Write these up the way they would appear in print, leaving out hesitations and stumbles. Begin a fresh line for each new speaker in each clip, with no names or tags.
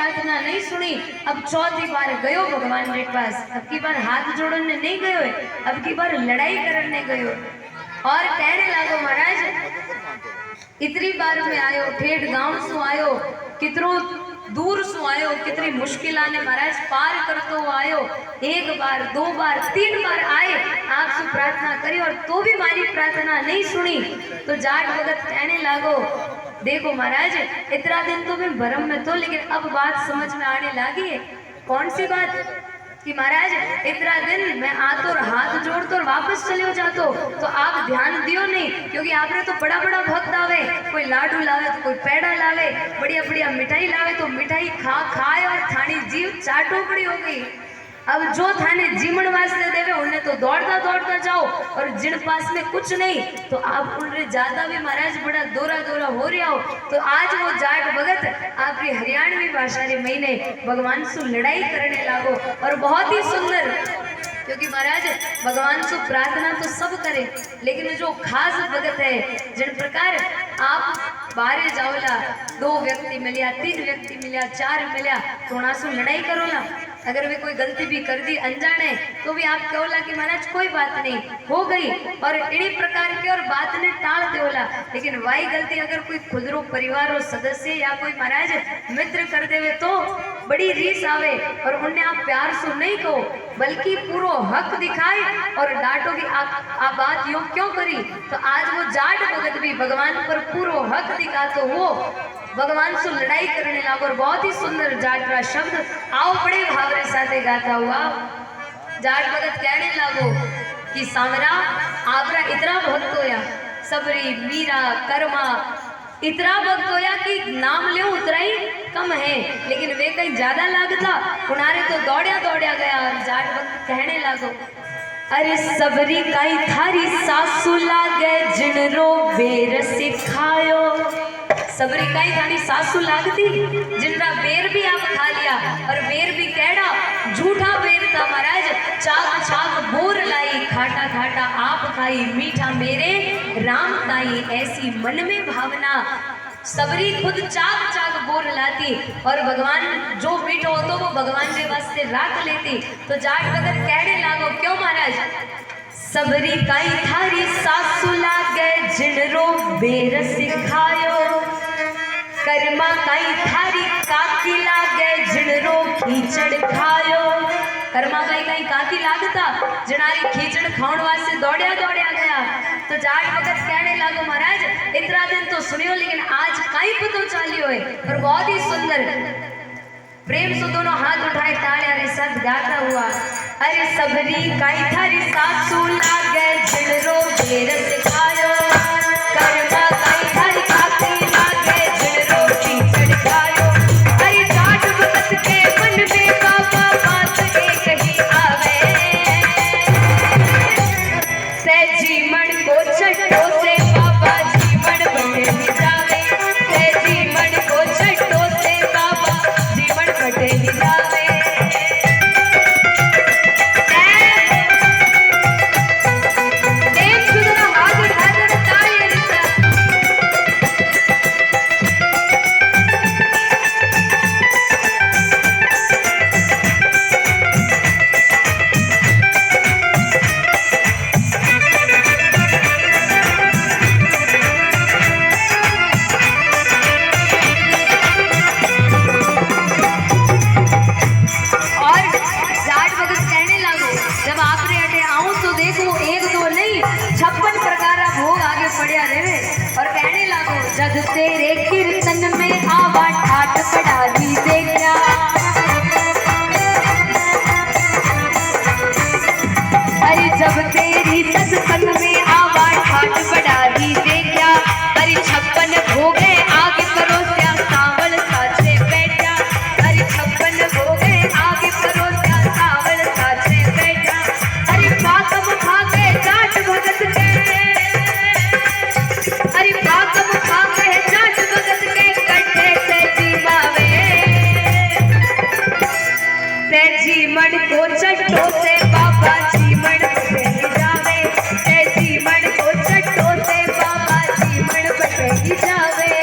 प्रार्थना नहीं सुनी। अब चौथी बार गयो भगवान रे पास। अब की बार हाथ जोड़ने नहीं गयो है, अब की बार लड़ाई करने गयो और कहने लागो महाराज इतनी बार में आयो, ठेठ गांव सु आयो, कितरो दूर सु आयो, कितनी मुश्किल आने महाराज पार करतो आयो। एक बार, दो बार, तीन बार आए आपसे प्रार्थना करी और तो भी मारी प्रार्थना नहीं सुनी। तो जाट भगत कहने लागो देखो महाराज इतना दिन तो मैं भरम में तो, लेकिन अब बात समझ में आने लगी है। कौन सी बात? कि महाराज इतना दिन मैं आतो और हाथ जोड़तो और वापस चले जातो, तो आप ध्यान दियो नहीं, क्योंकि आपने तो बड़ा बड़ा भक्त आवे, कोई लाडू लावे तो कोई पेड़ा लावे, बढ़िया बढ़िया मिठाई लावे, तो मिठाई खा खाए और थानी जीव चाटोकड़ी हो गई। अब जो थाने जीवन वास्ते देवे उन्हें तो दौड़ता दौड़ता जाओ, और जिन पास में कुछ नहीं तो आप उनसे ज्यादा भी महाराज बड़ा दौरा दौरा हो रहा हो। तो आज वो जाट भगत आपकी हरियाणवी भाषा रे महीने भगवान से लड़ाई करने लागो, और बहुत ही सुंदर, क्योंकि महाराज भगवान से प्रार्थना तो सब करे, लेकिन जो खास भगत है जिन प्रकार आप बाहर जाओला, 2 व्यक्ति मिलिया, 3 व्यक्ति मिलिया, 4 मिलिया, थोड़ा सु लड़ाई करोला। अगर वे कोई गलती भी कर दी अनजाने तो भी आप कहोला कि महाराज कोई बात नहीं हो गई, और इन्हीं प्रकार के और बात ने टाल देला। लेकिन वाई गलती अगर कोई खुदरो परिवार और सदस्य या कोई महाराज मित्र कर देवे तो बड़ी रीस आवे, और उन्हें आप प्यार से नहीं कहो बल्कि पूरा हक दिखाए और डांटो कि आप बात यूं क्यों करी। तो आज वो जाट भगत भी भगवान पर पूरा हक दिखातो वो भगवान से लड़ाई करने लागो। और बहुत ही सुंदर जाट का शब्द आओ बड़े भावरे साथे गाता हुआ जाट भगत कहने लागो कि सांवरा आपरा इतना भक्त होया, सबरी मीरा कर्मा इतना भक्त होया कि नाम ले उतरा ही कम है, लेकिन वे कहीं ज्यादा लागता उनारे तो दौड़या दौड़या गया। और जाट भक्त कहने लागो अरे सबरी काई थारी सासू लागे जिनरो बेर सिखायो। सबरी काई थारी सासू लागती जिनरा बेर भी आप खा लिया, और बेर भी कैड़ा झूठा बेर था महाराज। चाक चाक बोर लाई खाटा खाटा आप खाई, मीठा मेरे राम ताई ऐसी मन में भावना। सबरी खुद चाक चाक बोर लाती और भगवान जो मीठो होतो वो भगवान के वास्ते राख लेती। तो जाट भगत कहने लागो क्यों महाराज? सबरी काई थारी सासू लागे जिनरो बेर सिखायो, कर्मा काई थारी काकी लागे जिनरो खीचड़ खायो। कर्मा काई काकी लागता जनारी खीचड़ खाण वास्ते दौड़या दौड़या गया। तो जाट भगत कहने लागो महाराज इतना दिन तो सुनियो, लेकिन आज काई पतो चालियो है। और बहुत ही सुंदर प्रेम से दोनों हाथ उठाए तालियां रे साथ गाता हुआ अरे सबरी काई थारी सासू लागे जिनरो बेर सिखायो, कर्मा काई थारी काकी लागे जिनरो खीचड़ खायो। अरे जाट भगत के मन में बाबा बात एक ही आवे, सहजी मन को छठो से बाबा जीवन बटे ही जावे, सहजी मन को छठो से बाबा जीवन बटे ही जावे। जग तेरे कीर्तन में आवा ठाट पड़ा दी दे क्या, अरे जब तेरी सत्संग में आवा ठाट पड़ा दी दे क्या। अरे 56 भोगे आगे परोसिया सावल साचे बैठा, अरे 56 भोगे आगे परोसिया सावल साचे बैठा। अरे पाकम खा के जाट भगत के, अरे पाकम खा के जाट भगत के कंठे से जीवावे, तेजी मन को चट्टो से बाबा जीवन बटे ही जावे, तेजी मन को चट्टो से बाबा जीवन बटे ही जावे।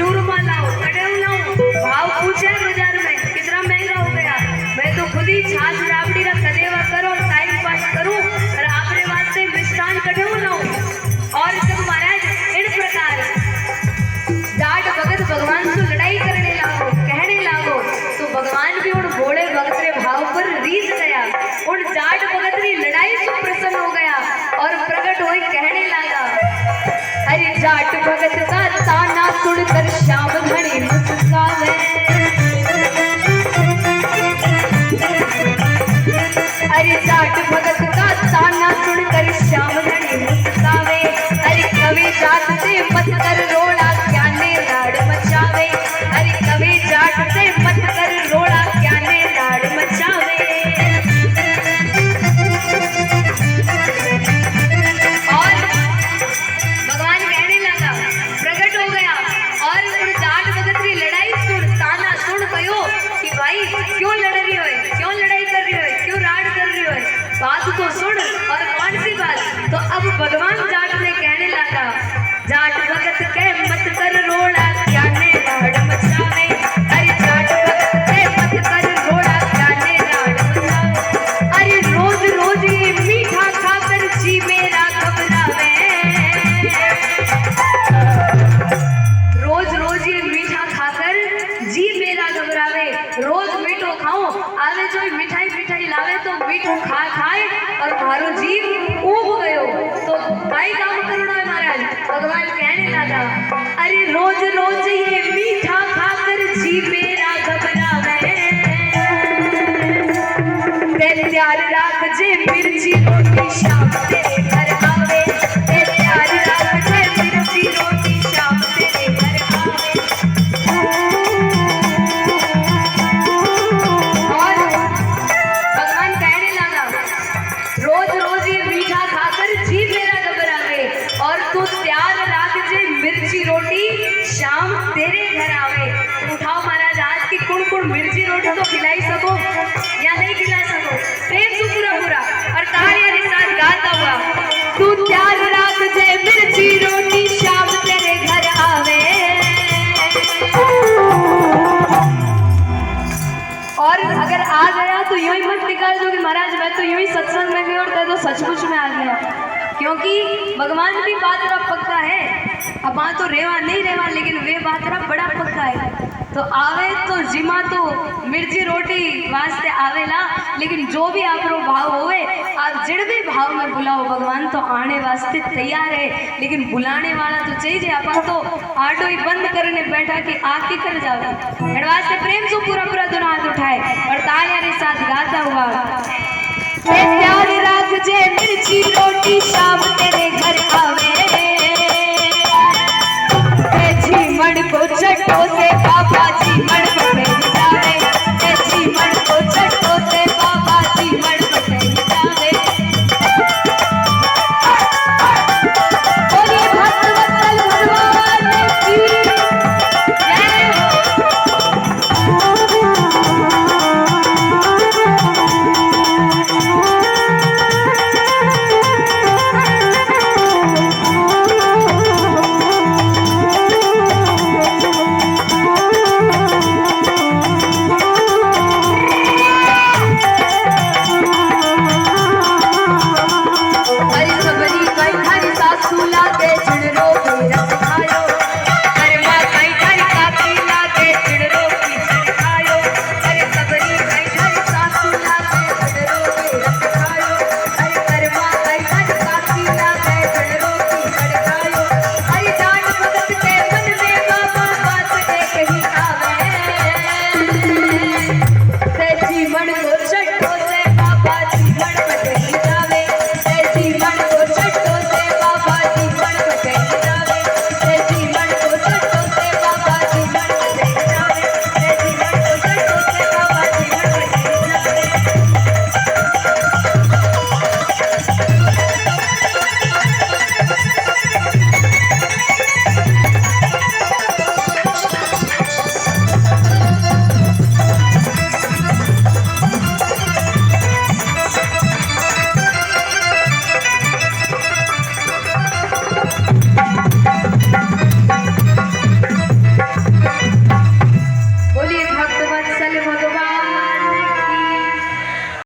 चूरमा लाओ, कड़ऊ लाओ, भाव पूछे बाजार में कितना महंगा हो गया। मैं तो खुद ही छाछ राबड़ी का कलेवा करो, टाइम पास करूं और आपरे वास्ते मिष्ठान कड़ऊ लाऊं। और सब महाराज इन प्रकार जाट भगत भगवान से लड़ाई करने लागो, कहने लागो तो भगवान भी उन भोले भगत रे भाव पर रीझ गया, उन जाट भगत री लड़ाई से प्रसन्न हो गया और प्रकट होई कहने लगा, अरे जाट भगत का ताना सुनकर श्याम धनी मुस्कावे, अरे जाट भगत का ताना सुनकर श्याम धनी मुस्कावे, अरे कवि जाट से मत कर रोड़ा क्या ने लाड़ मचावे, अरे कवि जाट से मत कर रोड़ा क्या ने लाड़ मचावे। और भगवान कहने लगा, प्रकट हो गया और उन जाट भगत की लड़ाई सुन, ताना सुन कहो कि भाई क्यों लड़ रही हो, क्यों लड़ाई कर रही हो, क्यों राड़ कर रही हो, बात तो सुन। और कौन सी बात, तो अब भगवान जाट ने कहने लगा, जाट भगत के मत कर रोड़ा क्या ने लाड़ मचावे, अरे जाट भगत के मत कर रोड़ा क्या ने लाड़ मचावे, अरे रोज रोज ये मीठा खाकर जी मेरा घबरावे, रोज रोज ये मीठा खाकर जी मेरा घबरावे, रोज मीठो खाओ, आवे जो मिठाई मिठाई लावे तो मीठो खा खाए और मारो जीव उब गयो, तो काई काम करना है महाराज। भगवान कहने लगा, अरे रोज रोज ये मीठा खाकर जी मेरा घबरावे, तेरे प्यार राख जे मिर्ची रोटी शाम तेरे घर आवे, तेरे प्यार राख जे मिर्ची रोटी शाम तेरे घर आवे। और भगवान कहने लगा, रोज रोज ये मीठा खाकर जी मेरा घबरावे और तू तैयार राख जे मिर्ची रोटी शाम तेरे घर आवे। उठाओ महाराज, आज की कुण कुण मिर्ची रोटी तो खिलाई सको या नहीं खिला सको, प्रेम से पूरा पूरा और तालियां के साथ गाता हुआ, तू तैयार राख जे मिर्ची रोटी शाम तेरे घर आवे। और अगर आ गया तो यूं ही मत निकाल दो कि महाराज मैं तो यूं ही सत्संग में गई और तो सचमुच में आ गया, क्योंकि भगवान की बात रा पक्का है। अब वहाँ तो रेवा नहीं रेवा, लेकिन वे बात रा बड़ा पक्का है। तो आवे तो जिमा तो मिर्ची रोटी वास्ते आवेला, लेकिन जो भी आपरो भाव होवे, आप जिड़ भी भाव में बुलाओ, भगवान तो आने वास्ते तैयार है, लेकिन बुलाने वाला तो चाहिए। अपन तो आटो ही बंद करने बैठा कि आके कर जाओ। वास्ते प्रेम से पूरा पूरा दोनों हाथ उठाए और तालियां के साथ गाता हुआ, प्यार राख जे मिर्ची रोटी शाम तेरे घर आवे, जी मन को चटो से बाबा जी मन